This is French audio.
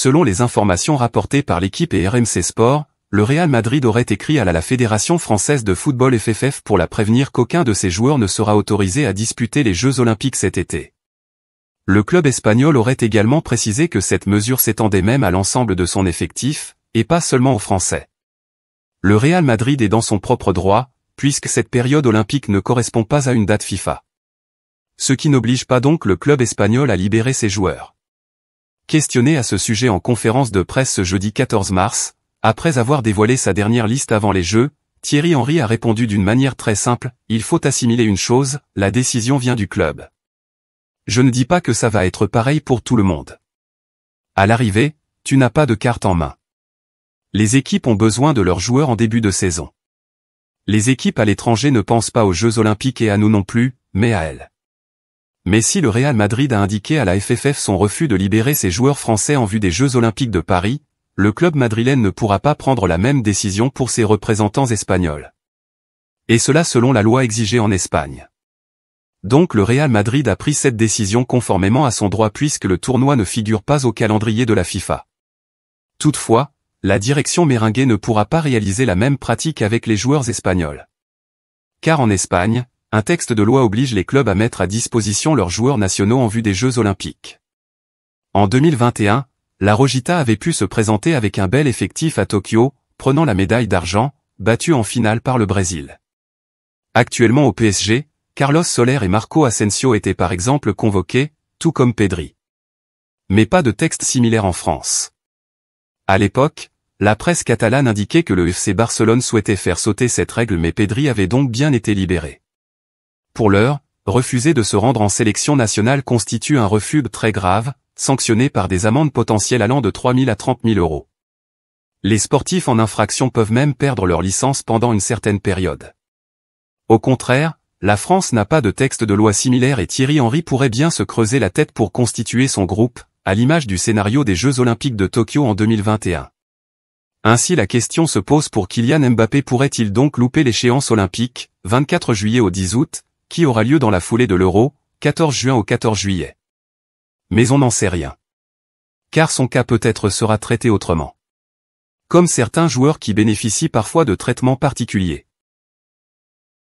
Selon les informations rapportées par l'équipe et RMC Sport, le Real Madrid aurait écrit à la Fédération française de football FFF pour la prévenir qu'aucun de ses joueurs ne sera autorisé à disputer les Jeux Olympiques cet été. Le club espagnol aurait également précisé que cette mesure s'étendait même à l'ensemble de son effectif, et pas seulement aux Français. Le Real Madrid est dans son propre droit, puisque cette période olympique ne correspond pas à une date FIFA. Ce qui n'oblige pas donc le club espagnol à libérer ses joueurs. Questionné à ce sujet en conférence de presse ce jeudi 14 mars, après avoir dévoilé sa dernière liste avant les Jeux, Thierry Henry a répondu d'une manière très simple, « Il faut assimiler une chose, la décision vient du club. Je ne dis pas que ça va être pareil pour tout le monde. À l'arrivée, tu n'as pas de carte en main. Les équipes ont besoin de leurs joueurs en début de saison. Les équipes à l'étranger ne pensent pas aux Jeux Olympiques et à nous non plus, mais à elles. Mais si le Real Madrid a indiqué à la FFF son refus de libérer ses joueurs français en vue des Jeux Olympiques de Paris, le club madrilène ne pourra pas prendre la même décision pour ses représentants espagnols. Et cela selon la loi exigée en Espagne. Donc le Real Madrid a pris cette décision conformément à son droit puisque le tournoi ne figure pas au calendrier de la FIFA. Toutefois, la direction merengue ne pourra pas réaliser la même pratique avec les joueurs espagnols. Car en Espagne, un texte de loi oblige les clubs à mettre à disposition leurs joueurs nationaux en vue des Jeux Olympiques. En 2021, la Rojita avait pu se présenter avec un bel effectif à Tokyo, prenant la médaille d'argent, battue en finale par le Brésil. Actuellement au PSG, Carlos Soler et Marco Asensio étaient par exemple convoqués, tout comme Pedri. Mais pas de texte similaire en France. À l'époque, la presse catalane indiquait que le FC Barcelone souhaitait faire sauter cette règle mais Pedri avait donc bien été libéré. Pour l'heure, refuser de se rendre en sélection nationale constitue un refus très grave, sanctionné par des amendes potentielles allant de 3 000 à 30 000 euros. Les sportifs en infraction peuvent même perdre leur licence pendant une certaine période. Au contraire, la France n'a pas de texte de loi similaire et Thierry Henry pourrait bien se creuser la tête pour constituer son groupe, à l'image du scénario des Jeux Olympiques de Tokyo en 2021. Ainsi la question se pose pour Kylian Mbappé pourrait-il donc louper l'échéance olympique, 24 juillet au 10 août, qui aura lieu dans la foulée de l'Euro, 14 juin au 14 juillet. Mais on n'en sait rien. Car son cas peut-être sera traité autrement. Comme certains joueurs qui bénéficient parfois de traitements particuliers.